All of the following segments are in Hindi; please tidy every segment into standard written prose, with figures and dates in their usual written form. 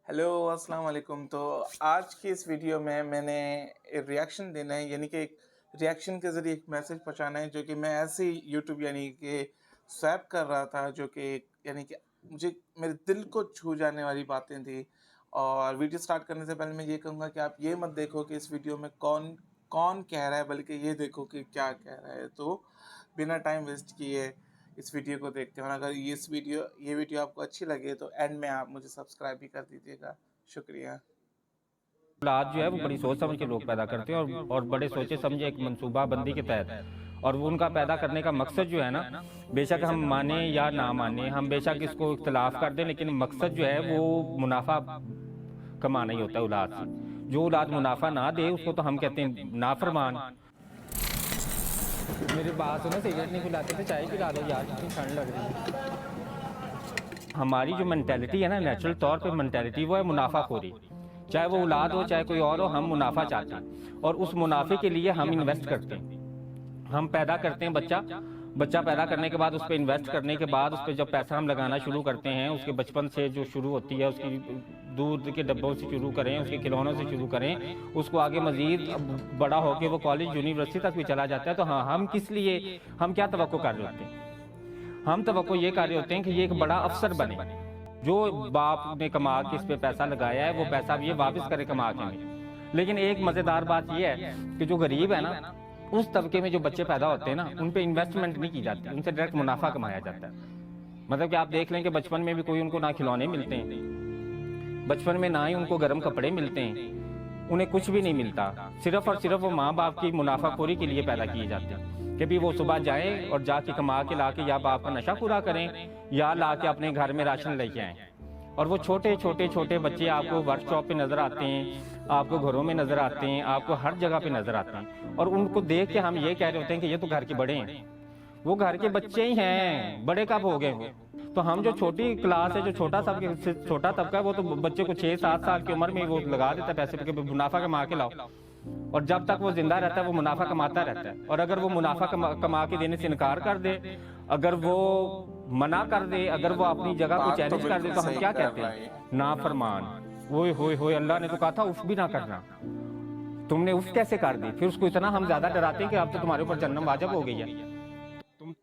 हेलो अस्सलाम वालेकुम। तो आज की इस वीडियो में मैंने एक रिएक्शन देना है, यानी कि एक रिएक्शन के ज़रिए एक मैसेज पहुंचाना है, जो कि मैं ऐसे ही यूट्यूब यानी कि स्वैप कर रहा था, जो कि यानी कि मुझे मेरे दिल को छू जाने वाली बातें थी। और वीडियो स्टार्ट करने से पहले मैं ये कहूँगा कि आप ये मत देखो कि इस वीडियो में कौन कौन कह रहा है, बल्कि ये देखो कि क्या कह रहा है। तो बिना टाइम वेस्ट किए इस वीडियो को देखते हैं, और अगर ये वीडियो आपको अच्छी लगे तो एंड में आप मुझे सब्सक्राइब भी कर दीजिएगा। शुक्रिया। औलाद जो है वो बड़ी सोच समझ के लोग पैदा करते हैं और बड़े सोचे समझे एक मनसूबाबंदी के तहत। और वो उनका पैदा करने का मकसद जो है ना, बेशक हम माने या ना माने, हम बेशक इसको इख्तलाफ कर दें, लेकिन मकसद जो है वो मुनाफा कमाना ही होता है औलाद से। जो औलाद मुनाफा ना दे उसको तो हम कहते हैं नाफरमान। मेरी बात सुनो, सिगरेट नहीं पिलाते थे, चाय पिला दो यार, कितनी ठंड लग रही है। हमारी जो मेंटेलिटी है ना, नेचुरल तौर पे मेंटेलिटी, वो है मुनाफाखोरी। चाहे वो औलाद हो चाहे कोई और हो, हम मुनाफा चाहते हैं और उस मुनाफे के लिए हम इन्वेस्ट करते हैं। हम पैदा करते हैं बच्चा पैदा करने के बाद उस पर इन्वेस्ट करने के बाद उस पर जब पैसा हम लगाना शुरू करते हैं, उसके बचपन से जो शुरू होती है, उसकी दूध के डब्बों से शुरू करें, उसके खिलौनों से शुरू करें, उसको आगे मजीद बड़ा होकर वो कॉलेज यूनिवर्सिटी तक भी चला जाता है। तो हाँ, हम किस लिए, हम क्या तवक्को कर रहे होते हैं? हम तवक्को ये कर रहे होते हैं कि ये एक बड़ा अफसर बने, जो बाप ने कमा के इस पे पैसा लगाया है वो पैसा भी ये वापस करे कमा के में। लेकिन एक मजेदार बात ये है कि जो गरीब है ना, उस तबके में जो बच्चे पैदा होते हैं ना, उन पे इन्वेस्टमेंट नहीं की जाती, उनसे डायरेक्ट मुनाफा कमाया जाता है। मतलब कि आप देख लें कि बचपन में भी कोई उनको ना खिलौने मिलते हैं, बचपन में ना ही उनको गर्म कपड़े मिलते हैं, उन्हें कुछ भी नहीं मिलता। सिर्फ और सिर्फ वो माँ बाप की मुनाफाखोरी के लिए पैदा किए जाते हैं कि भी वो सुबह जाएं और जाके कमा के लाके या बाप का नशा पूरा करें या लाके अपने घर में राशन लेके आएं। और वो छोटे छोटे बच्चे आपको वर्कशॉप पे नजर आते हैं, आपको घरों में नजर आते हैं, आपको हर जगह पे नजर आते हैं। और उनको देख के हम ये कह रहे होते हैं कि ये तो घर के बड़े हैं। वो घर के बच्चे ही हैं, बड़े कब हो गए वो? तो हम जो छोटी क्लास है, जो छोटा तबका है, वो तो बच्चे को 6-7 साल की उम्र में वो लगा देता है पैसे पे, मुनाफा कमा के लाओ। और जब तक वो जिंदा रहता है वो मुनाफा कमाता रहता है। और अगर वो मुनाफा कमा के देने से इनकार कर दे, अगर वो मना कर दे, अगर वो अपनी जगह को चैलेंज कर दे, तो हम क्या कहते हैं? नाफरमान। ओए होए होए, अल्लाह ने तो कहा था उफ भी ना करना, तुमने उफ कैसे कर दी? फिर उसको इतना हम ज्यादा डराते हैं कि अब तो तुम्हारे ऊपर जन्नत वाजिब हो गई है। तुम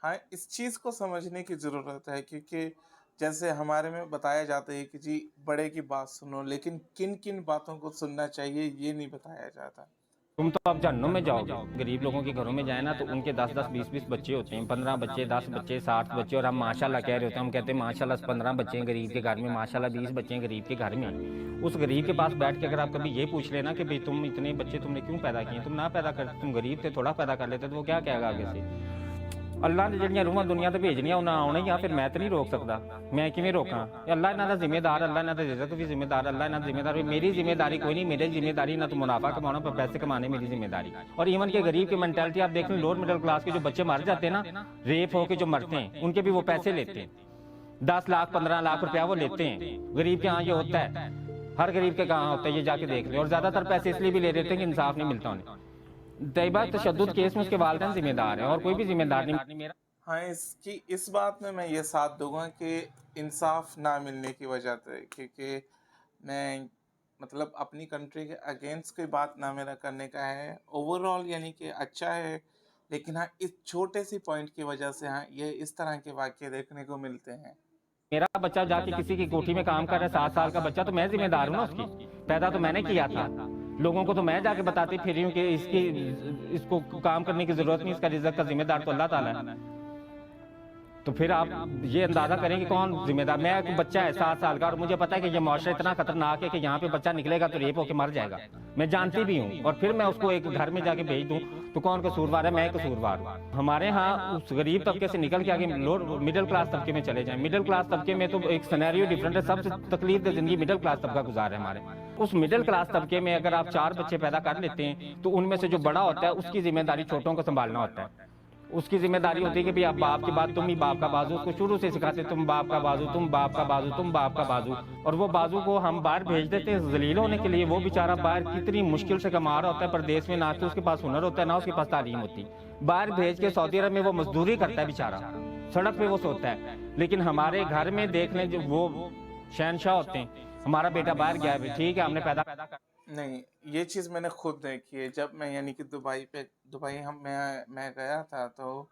हाँ, इस चीज़ को समझने की ज़रूरत है, क्योंकि जैसे हमारे में बताया जाता है कि जी बड़े की बात सुनो, लेकिन किन किन बातों को सुनना चाहिए ये नहीं बताया जाता। तुम तो अब जहन्नुम में जाओगे। गरीब लोगों के घरों में जाए ना, तो उनके 10-10, 20-20 बच्चे होते हैं, 15 बच्चे, 10 बच्चे, 60 बच्चे, और हम माशाल्लाह कह रहे होते हैं। हम कहते हैं माशाल्लाह 15 बच्चे हैं गरीब के घर में, माशाल्लाह 20 बच्चे हैं गरीब के घर में। उस गरीब के पास बैठ के अगर आप कभी ये पूछ लेना कि भाई तुम इतने बच्चे तुमने क्यों पैदा किए, तुम ना पैदा कर, तुम गरीब थे, थोड़ा पैदा कर लेते, तो वो क्या कहेगा आगे से? अल्लाह ने जड़ियां रूहां दुनिया ते भेजनियां उन्हें आना ही आ, फिर मैं तो नहीं रोक सकता। मैं किवें रोकां? अल्लाह इन्हां दा जिम्मेदार, अल्लाह इन्हां दा रिज़्क भी जिम्मेदार, अल्लाह इन्हां दा जिम्मेदार। मेरी जिम्मेदारी कोई नहीं, मेरी जिम्मेदारी ना तो मुनाफा कमाना पर पैसे कमाने मेरी जिम्मेदारी। और इवन के गरीब की मेंटालिटी आप देख लें, लोअर मिडिल क्लास के जो बच्चे मर जाते हैं ना, रेप होकर जो मरते हैं, उनके भी वो पैसे लेते हैं, 10 लाख 15 लाख रुपया वो लेते हैं। गरीब के यहाँ ये होता है, हर गरीब के कहाँ होता है ये जाके देख लें। और ज्यादातर पैसे इसलिए भी ले देते हैं कि इंसाफ नहीं मिलता उन्हें। तैयबा तशद्दुद केस में उसके वालिदैन जिम्मेदार है और कोई भी जिम्मेदार नहीं। मेरा हाँ, इस बात में मैं ये साथ दूंगा कि इंसाफ ना मिलने की वजह से, क्योंकि मैं मतलब अपनी कंट्री के अगेंस्ट कोई बात ना मेरा करने का है। ओवरऑल यानी कि अच्छा है, लेकिन हाँ इस छोटे सी पॉइंट की वजह से हाँ ये इस तरह के वाक़ये देखने को मिलते हैं। मेरा बच्चा जाके किसी की कोठी में काम कर रहा है, 7 साल का बच्चा, तो मैं जिम्मेदार हूँ ना उसकी। पैदा तो मैंने किया था, लोगों को तो मैं जाके बताती फिर रही हूँ कि इसको काम करने की जरूरत नहीं, इसका रिज़्क का जिम्मेदार तो अल्लाह ताला है। तो फिर आप ये अंदाजा करें कि कौन जिम्मेदार? मैं एक बच्चा है 7 साल का और मुझे पता है कि ये माशरा इतना खतरनाक है कि यहाँ पे बच्चा निकलेगा तो रेप होके मर जाएगा, मैं जानती भी हूँ। और फिर मैं उसको एक घर में जाके भेज दूँ तो कौन कसूरवार है? मैं कसूरवार हूँ। हमारे यहाँ उस गरीब तबके से निकल के आगे लोअर मिडिल क्लास तबके में चले जाएं। मिडिल क्लास तबके में तो एक सिनेरियो डिफरेंट है, सबसे तकलीफ दे जिंदगी मिडिल क्लास तबका गुजार है हमारे। उस मिडिल क्लास तबके में अगर आप 4 बच्चे पैदा कर लेते हैं तो उनमें से जो बड़ा होता है उसकी जिम्मेदारी छोटों को संभालना होता है। उसकी जिम्मेदारी होती है कि भाई आप बाप के बाद तुम ही बाप का बाजू, उसको शुरू से सिखाते तुम बाप का बाजू, तुम बाप का बाजू, तुम बाप का बाजू। और वो बाजू को हम बाहर भेज देते हैं जलील होने के लिए। वो बेचारा बाहर कितनी मुश्किल से कमा रहा होता है परदेश में, ना तो उसके पास हुनर होता है ना उसके पास तालीम होती। बाहर भेज के सऊदी अरब में वो मजदूरी करता है बेचारा, सड़क पे वो सोता है। लेकिन हमारे घर में देख लें जो वो शहनशाह होते हैं, हमारा बेटा बाहर गया है, ठीक है, हमने पैदा नहीं, ये चीज़ मैंने खुद देखी है। जब मैं यानी कि दुबई मैं गया था, तो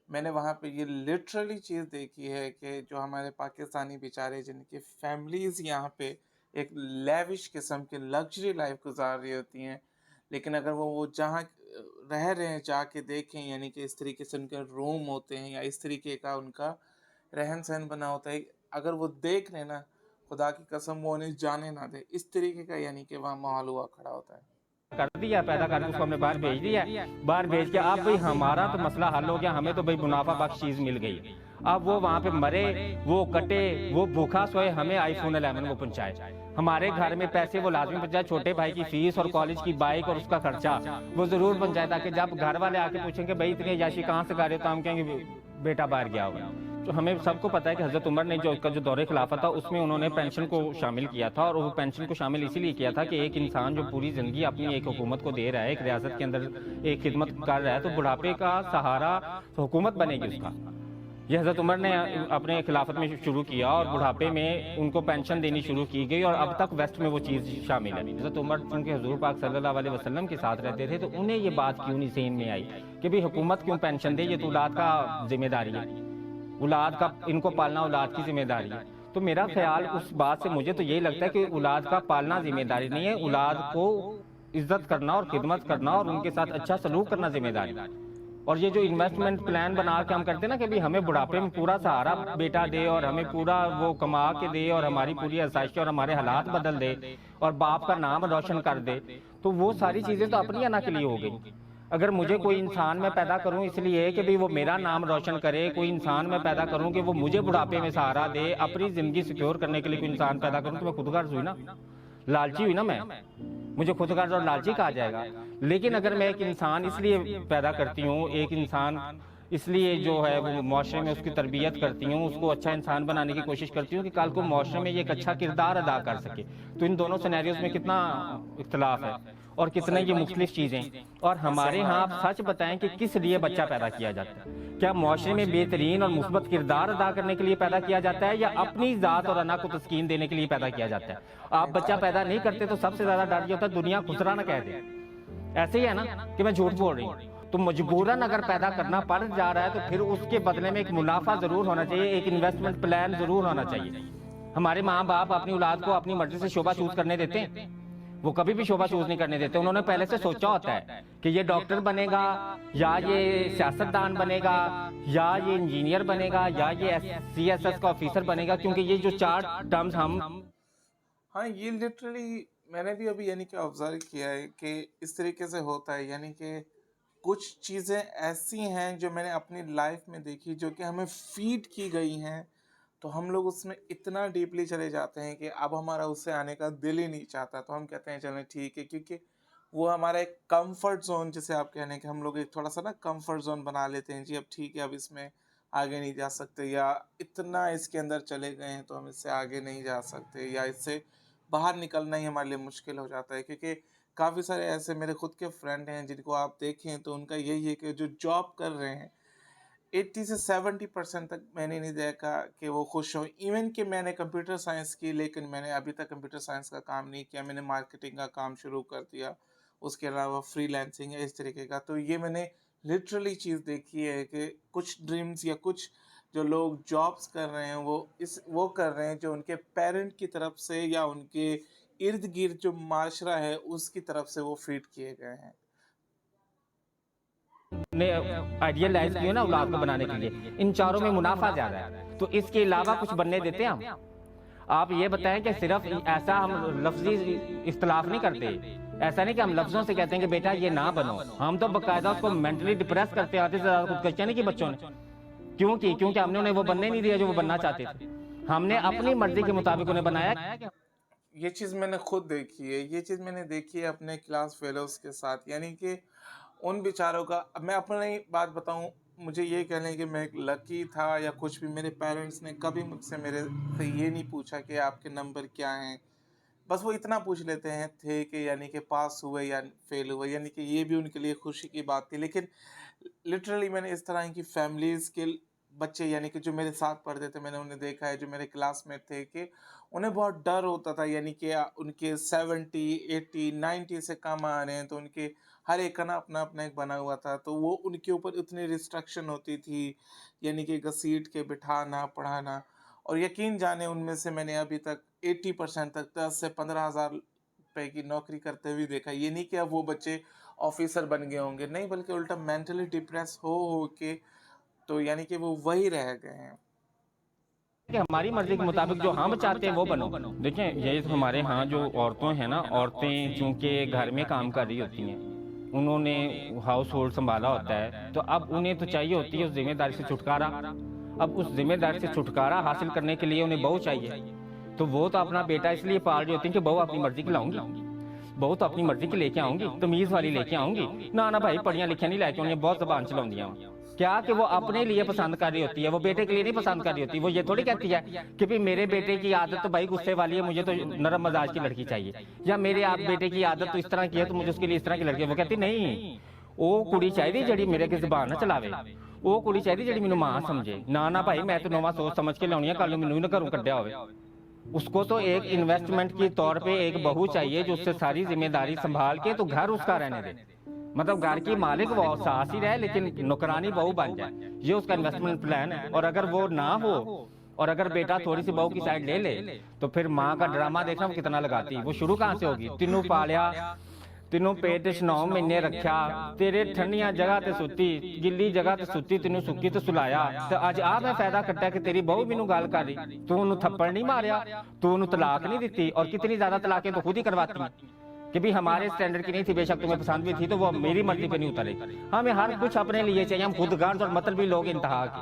मैंने वहाँ पे ये लिटरली चीज़ देखी है कि जो हमारे पाकिस्तानी बेचारे जिनकी फैमिलीज़ यहाँ पे एक लेविश किस्म की लग्ज़री लाइफ़ गुज़ार रही होती हैं, लेकिन अगर वो जहाँ रह रहे हैं जाके देखें, यानी कि इस तरीके से उनके रूम होते हैं या इस तरीके का उनका रहन-सहन बना होता है, अगर वो देख लें ना, खुदा की कसम वो उन्हें जाने ना दें। इस तरीके का यानी कि वहाँ माहौल हुआ खड़ा होता है। कर दिया, पैदा करके उसको हमने बाहर भेज दिया। बाहर भेज के अब भाई हमारा तो मसला हल हो गया, हमें तो भाई मुनाफा बख्श चीज़ मिल गई। अब वो वहाँ पे मरे, वो कटे, वो भूखा सोए, हमें आईफोन 11 वो पहुँचाए। हमारे घर में पैसे वो लाजमी पहुँचाए, छोटे भाई की फीस और कॉलेज की बाइक और उसका खर्चा वो ज़रूर पहुँचाए, ताकि जब घर वाले आके पूछेंगे भाई इतनी अय्याशी कहाँ से कर रहे हो, तो हम कहेंगे बेटा बाहर गया होगा। तो हमें सबको पता है कि हज़रत उमर ने जो दौरे खिलाफत था उसमें उन्होंने पेंशन को शामिल किया था, और वो पेंशन को शामिल इसीलिए किया था कि एक इंसान जो पूरी ज़िंदगी अपनी एक हुकूमत को दे रहा है, एक रियासत के अंदर एक खिदमत कर रहा है, तो बुढ़ापे का सहारा तो हुकूमत बनेगी उसका। ये हज़रत उमर ने अपने खिलाफत में शुरू किया और बुढ़ापे में उनको पेंशन देनी शुरू की गई, और अब तक वेस्ट में वो चीज़ शामिल है। हज़रत उमर चूँकि हुज़ूर पाक सल्लल्लाहु अलैहि वसल्लम के साथ रहते थे, तो उन्हें ये बात क्यों नहीं ज़हन में आई कि भाई हुकूमत क्यों पेंशन दे, ये तो औलाद का जिम्मेदारी है, औलाद का इनको पालना औलाद की जिम्मेदारी है। तो मेरा ख्याल उस बात से मुझे तो यही लगता है कि औलाद का पालना जिम्मेदारी नहीं है, औलाद को इज्जत करना और खिदमत करना और उनके साथ अच्छा सलूक करना जिम्मेदारी है। और ये जो इन्वेस्टमेंट प्लान बना के हम करते हैं ना कि भाई हमें बुढ़ापे में पूरा सहारा बेटा दे और हमें पूरा वो कमा के दे और हमारी पूरी आसाइश और हमारे हालात बदल दे और बाप का नाम रोशन कर दे, तो वो सारी चीज़ें तो अपनी अना के लिए हो गई। अगर मुझे कोई इंसान मैं पैदा करूं इसलिए कि भाई वो मेरा नाम रोशन करे, कोई इंसान मैं पैदा करूं कि वो मुझे बुढ़ापे में सहारा दे, अपनी ज़िंदगी सिक्योर करने के लिए कोई इंसान पैदा करूं, तो मैं खुदगर्ज हुई ना, लालची हुई ना, मैं मुझे खुदगर्ज और लालची कहा जाएगा। लेकिन अगर मैं एक इंसान इसलिए पैदा करती हूँ, एक इंसान इसलिए जो है वो माशरे में उसकी तरबियत करती हूँ, उसको अच्छा इंसान बनाने की कोशिश करती हूँ कि कल को माशरे में ये एक अच्छा किरदार अदा कर सके। तो इन दोनों सिनेरियोज में कितना इख्तलाफ है और कितने ये मुख्तलिफ चीज़ें। और हमारे यहाँ आप सच बताएं कि किस लिए बच्चा पैदा किया जाता है? क्या माशरे में बेहतरीन और मुस्बत किरदार अदा करने के लिए पैदा किया जाता है, या अपनी ज़ात और अना को तस्कीन देने के लिए पैदा किया जाता है? आप बच्चा पैदा नहीं करते तो सबसे ज़्यादा डर ये होता है दुनिया खुसरा ना कह दे। ऐसे ही है ना कि मैं झूठ बोल रही हूँ, तो मजबूरन अगर पैदा करना पड़ जा रहा है तो फिर उसके बदले में एक मुनाफा जरूर होना चाहिए, एक इन्वेस्टमेंट प्लान जरूर होना चाहिए। हमारे माँ बाप अपनी औलाद को अपनी मर्जी से शोबा चूज करने देते हैं? वो कभी भी शोबा चूज नहीं करने देते। उन्होंने पहले से सोचा होता है कि ये डॉक्टर बनेगा, या ये सियासतदान बनेगा, या ये इंजीनियर बनेगा, या ये CSS का ऑफिसर बनेगा, क्योंकि ये जो 4 टर्म्स हम हाँ, ये लिटरली मैंने भी अभी यानी कि ऑब्ज़र्व किया है कि इस तरीके से होता है, यानी कि कुछ चीज़ें ऐसी हैं जो मैंने अपनी लाइफ में देखी जो कि हमें फ़ीड की गई हैं, तो हम लोग उसमें इतना डीपली चले जाते हैं कि अब हमारा उससे आने का दिल ही नहीं चाहता। तो हम कहते हैं चलें ठीक है, क्योंकि वो हमारा एक कम्फ़र्ट ज़ोन, जिसे आप कह रहे हैं कि हम लोग एक थोड़ा-सा ना कम्फ़र्ट ज़ोन बना लेते हैं। जी, अब ठीक है, अब इसमें आगे नहीं जा सकते, या इतना इसके अंदर चले गए हैं तो हम इससे आगे नहीं जा सकते, या इससे बाहर निकलना ही हमारे लिए मुश्किल हो जाता है। क्योंकि काफ़ी सारे ऐसे मेरे खुद के फ्रेंड हैं जिनको आप देखें तो उनका यही है कि जो जॉब कर रहे हैं 80 से 70% तक मैंने नहीं देखा कि वो खुश हों। इवन कि मैंने कंप्यूटर साइंस की, लेकिन मैंने अभी तक कंप्यूटर साइंस का काम नहीं किया। मैंने मार्केटिंग का काम शुरू कर दिया, उसके अलावा फ्रीलांसिंग है इस तरीके का। तो ये मैंने लिटरली चीज़ देखी है कि कुछ ड्रीम्स या कुछ जो लोग जॉब्स कर रहे हैं वो कर रहे हैं जो उनके पेरेंट की तरफ से या उनके इर्द-गिर्द जो माशरा है उसकी तरफ से वो फीड किए गए हैं। ने आइडियलाइज किया ना औलाद को बनाने के लिए, इन चारों में मुनाफा ज्यादा है, तो इसके अलावा कुछ बनने देते हैं हम? आप ये बताएं कि सिर्फ ऐसा हम लफ्जी इख्तलाफ नहीं करते, ऐसा नहीं कि हम लफ्जों से कहते हैं कि बेटा ये ना बनो, हम तो बाकायदा उसको मेंटली डिप्रेस करते आते ज़्यादा खुदकशियां नहीं की बच्चों ने। क्यों की? क्योंकि हमने उन्हें वो बनने नहीं दिया जो वो बनना चाहते थे, हमने अपनी मर्जी के मुताबिक उन्हें बनाया। ये चीज़ मैंने खुद देखी है, ये चीज़ मैंने देखी है अपने क्लास फेलोज़ के साथ, यानी कि उन बेचारों का। अब मैं अपनी बात बताऊँ, मुझे ये कह लें कि मैं एक लकी था या कुछ भी, मेरे पेरेंट्स ने कभी मुझसे मेरे से ये नहीं पूछा कि आपके नंबर क्या हैं। बस वो इतना पूछ लेते हैं थे कि यानी कि पास हुए या फेल हुए, यानी कि ये भी उनके लिए खुशी की बात थी। लेकिन लिटरली मैंने इस तरह की फैमिलीज़ के बच्चे यानी कि जो मेरे साथ पढ़ते थे, मैंने उन्हें देखा है, जो मेरे क्लासमेट थे, कि उन्हें बहुत डर होता था, यानी कि उनके 70, 80, 90 से कम आ रहे हैं, तो उनके हर एक का ना अपना-अपना एक बना हुआ था, तो वो उनके ऊपर इतनी रिस्ट्रिक्शन होती थी, यानी कि घसीट के बिठाना, पढ़ाना। और यकीन जाने उनमें से मैंने अभी तक 80% तक 10 से 15,000 रुपए की नौकरी करते हुए देखा। ये नहीं कि अब वो बच्चे ऑफ़िसर बन गए होंगे, नहीं, बल्कि उल्टा मेंटली डिप्रेस हो के तो यानी कि वो वही रह गए हैं। कि हमारी मर्जी के मुताबिक जो हम चाहते हैं वो बनो। देखिए ये तो हमारे यहाँ जो औरतें हैं ना, औरतें चूंकि घर में काम कर रही होती हैं, उन्होंने हाउस होल्ड संभाला होता है, तो अब उन्हें तो चाहिए होती है उस जिम्मेदारी से छुटकारा। अब उस जिम्मेदारी से छुटकारा हासिल करने के लिए उन्हें बहू चाहिए, तो वो तो अपना बेटा इसलिए पाल रही होती है कि बहू अपनी मर्जी की लाऊंगी, बहू तो अपनी मर्जी की लेके आऊंगी, तमीज वाली लेके आऊंगी ना भाई, पढ़िया लिखिया नहीं लेके आऊंगी, बहुत जबान चलाऊंगी क्या कि वो अपने लिए पसंद कर रही होती है, वो बेटे के लिए नहीं पसंद कर रही होती। वो ये थोड़ी कहती है कि भाई मेरे बेटे की आदत तो भाई गुस्से वाली है, मुझे तो नरम मजाज की लड़की चाहिए, या मेरे आप बेटे की आदत तो इस तरह की है तो मुझे उसके लिए इस तरह की लड़की है। वो कहती नहीं, वो कुड़ी चाहिए जड़ी मेरे की जुबान ना चलावे, वो कुड़ी चाहिए जड़ी मैनू मां समझे। ना भाई मैं तो नवा सोच समझ के लाउनी है, कल मैनू ना घरों कड्ढिया होवे। उसको तो एक इन्वेस्टमेंट के तौर पे एक बहू चाहिए जो उससे सारी जिम्मेदारी संभाल के तो घर उसका रहने दे, मतलब घर की मालिक वो सास ही रहे लेकिन नौकरानी बहू बन जाए, ये उसका इन्वेस्टमेंट प्लान है। और अगर वो ना हो और अगर बेटा थोड़ी सी बहू की साइड ले ले तो फिर माँ का ड्रामा देखना वो कितना लगाती, वो शुरू कहाँ से होगी। तीनों पालिया, तीनों पेट 9 महीने रखा, तेरे ठंडिया जगह ते सुती, गिल्ली जगह ते सुती, तीनों सुकी तो सुलाया, तो अज आ मैं फायदा कट्टा कि तेरी बहू मैनू गल कर रही, तू उन्होंने थप्पड़ नहीं मारिया, तू उन्होंने तलाक नहीं दी, और कितनी ज्यादा तलाकें तो खुद ही करवाती कि भी हमारे स्टैंडर्ड की नहीं थी, बेशक तुम्हें पसंद भी थी तो वो मेरी मर्जी पे नहीं उतरे। हमें हर कुछ अपने लिए चाहिए, हम खुद गर्ज और मतलबी लोग इंतहा के,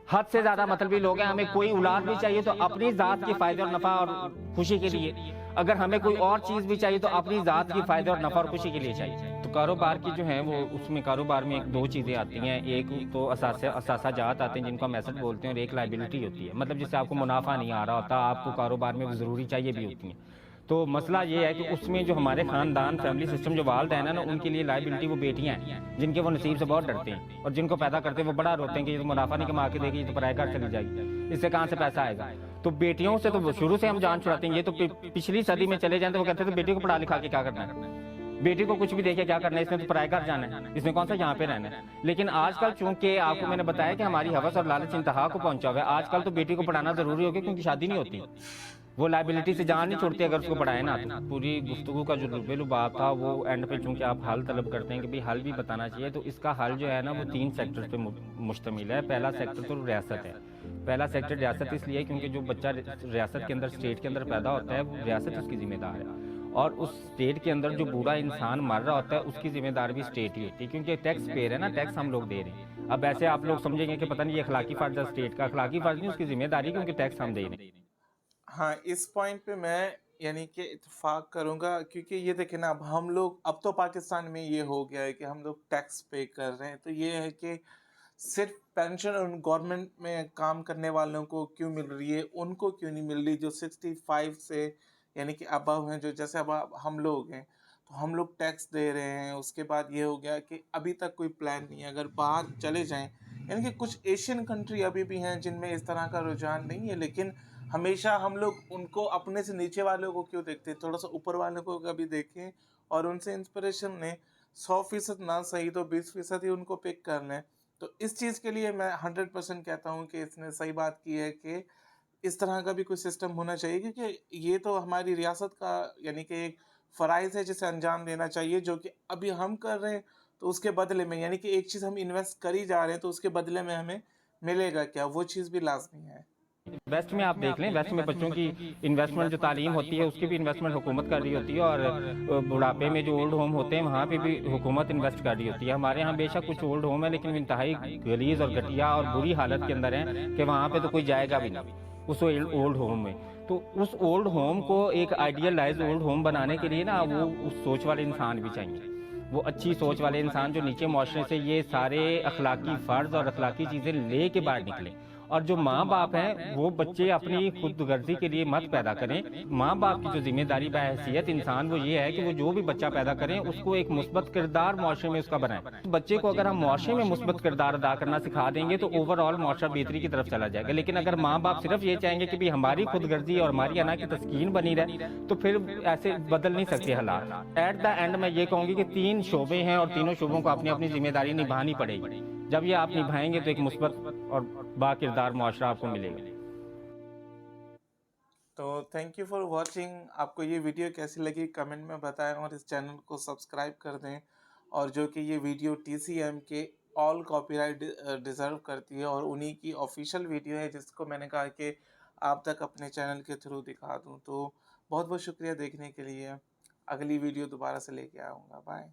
हद से ज्यादा मतलबी लोग हैं। हमें कोई औलाद भी चाहिए तो अपनी जात के फायदे और नफा और खुशी के लिए, अगर हमें कोई और चीज भी चाहिए तो अपनी जात की फायदे और नफा और खुशी के लिए चाहिए। तो कारोबार की जो है वो, उसमें कारोबार में दो चीजें आती हैं, एक तो असासा जात आते हैं जिनको हम एसेट बोलते हैं, और एक लाइबिलिटी होती है, मतलब जिससे आपको मुनाफा नहीं आ रहा होता, आपको कारोबार में वो जरूरी चाहिए भी होती है। तो मसला ये है कि उसमें जो हमारे खानदान फैमिली सिस्टम जो वालदैन है ना, उनके लिए लाइबिलिटी वो बेटियां हैं जिनके वो नसीब से बहुत डरते हैं, और जिनको पैदा करते हैं वो बड़ा रोते हैं कि ये तो मुनाफा नहीं कमा के देगी, ये तो पराये घर चली जाएगी, इससे कहाँ से पैसा आएगा। तो बेटियों से तो शुरू से हम जान छुड़ाते हैं। ये तो पिछली सदी में चले जाए तो वो कहते थे तो बेटी को पढ़ा लिखा के क्या करना है, बेटी को कुछ भी देके क्या करना है, इसने तो पराये घर जाना है, इसने कौन सा यहाँ पे रहना है। लेकिन आजकल चूंकि आपको मैंने बताया कि हमारी हवस और लालच इंतहा को पहुंचा हुआ है, आजकल तो बेटी को पढ़ाना जरूरी हो गया क्योंकि शादी नहीं होती, वो लाइबिलिटी से जान नहीं छोड़ती अगर उसको पढ़ाए ना। तो पूरी गुफ्तगू का जो लुबे-लुबाब था वो एंड पे चूंकि आप हल तलब करते हैं कि भाई हल भी बताना चाहिए, तो इसका हल जो है ना वो 3 सेक्टर पे मुश्तमिल है। पहला सेक्टर तो रियासत है। पहला सेक्टर रियासत इसलिए क्योंकि जो बच्चा रियासत के अंदर, स्टेट के अंदर पैदा होता है, वो रियासत उसकी जिम्मेदार है, और उस स्टेट के अंदर जो बूढ़ा इंसान मर रहा होता है उसकी जिम्मेदार भी स्टेट ही होती है, क्योंकि टैक्स पेयर है ना, टैक्स हम लोग दे रहे हैं। अब ऐसे आप लोग समझेंगे कि पता नहीं ये अखलाकी फर्ज है स्टेट का, अखलाकी फर्ज नहीं, उसकी जिम्मेदारी, क्योंकि टैक्स हम दे रहे हैं। हाँ, इस पॉइंट पे मैं यानी कि इत्तेफाक करूँगा, क्योंकि ये देखें ना, अब हम लोग, अब तो पाकिस्तान में ये हो गया है कि हम लोग टैक्स पे कर रहे हैं, तो ये है कि सिर्फ पेंशन उन गवर्नमेंट में काम करने वालों को क्यों मिल रही है, उनको क्यों नहीं मिल रही जो 65 से यानी कि अबव हैं, जो जैसे अब हम लोग हैं, तो हम लोग टैक्स दे रहे हैं। उसके बाद ये हो गया कि अभी तक कोई प्लान नहीं है, अगर बाहर चले जाएं, यानी कि कुछ एशियन कंट्री अभी भी हैं जिनमें इस तरह का रुझान नहीं है, लेकिन हमेशा हम लोग उनको अपने से नीचे वालों को क्यों देखते हैं, थोड़ा सा ऊपर वालों को कभी देखें और उनसे इंस्पिरेशन लें। 100% ना सही तो 20% ही उनको पिक कर लें। तो इस चीज़ के लिए मैं 100% कहता हूँ कि इसने सही बात की है कि इस तरह का भी कोई सिस्टम होना चाहिए, क्योंकि ये तो हमारी रियासत का यानी कि एक फ़राइज़ है जिसे अंजाम देना चाहिए, जो कि अभी हम कर रहे हैं। तो उसके बदले में यानी कि एक चीज़ हम इन्वेस्ट कर ही जा रहे हैं, तो उसके बदले में हमें मिलेगा क्या, वो चीज़ भी लाज़मी है। वेस्ट में आप देख लें, वेस्ट में बच्चों की इन्वेस्टमेंट जो तालीम होती है उसकी भी इन्वेस्टमेंट हुकूमत कर रही होती है, और बुढ़ापे में जो ओल्ड होम होते हैं वहाँ पे भी हुकूमत इन्वेस्ट कर रही होती है। हमारे यहाँ बेशक कुछ ओल्ड होम है लेकिन इंतहाई गलीज और घटिया और बुरी हालत के अंदर हैं कि वहाँ पे तो कोई जाएगा भी नहीं उस ओल्ड होम में। तो उस ओल्ड होम को एक आइडियलाइज ओल्ड होम बनाने के लिए ना वो उस सोच वाले इंसान भी चाहिए, वो अच्छी सोच वाले इंसान जो नीचे माशरे से ये सारे अखलाकी फ़र्ज और अखलाकी चीज़ें ले के बाहर निकले और जो माँ बाप हैं वो बच्चे अपनी खुद गर्जी के लिए मत पैदा करें। माँ बाप की जो जिम्मेदारी बहैसियत इंसान वो ये है कि वो जो भी बच्चा पैदा करें उसको एक मुस्बत किरदार मुआशरे में उसका बनाएं। बच्चे को अगर हम मुआशरे में मुस्बत किरदार अदा करना सिखा देंगे तो ओवरऑल मुआशरा बेहतरी की तरफ चला जाएगा। लेकिन अगर माँ बाप सिर्फ ये चाहेंगे कि भाई हमारी खुद गर्जी और हमारी अना की तस्कीन बनी रहे तो फिर ऐसे बदल नहीं सकते हालात। एट द एंड मैं ये कहूंगी कि 3 शोबे हैं और तीनों शोबों को अपनी अपनी जिम्मेदारी निभानी पड़ेगी। जब ये आप निभाएंगे तो एक मुस्बत और बाकिरदार मुआशरा आपको मिलेगा। तो थैंक यू फॉर वॉचिंग। आपको ये वीडियो कैसी लगी कमेंट में बताएं और इस चैनल को सब्सक्राइब कर दें। और जो कि ये वीडियो TCM के ऑल कॉपीराइट डिज़र्व करती है और उन्हीं की ऑफिशियल वीडियो है जिसको मैंने कहा कि आप तक अपने चैनल के थ्रू दिखा दूं। तो बहुत बहुत शुक्रिया देखने के लिए। अगली वीडियो दोबारा से लेके आऊँगा। बाय।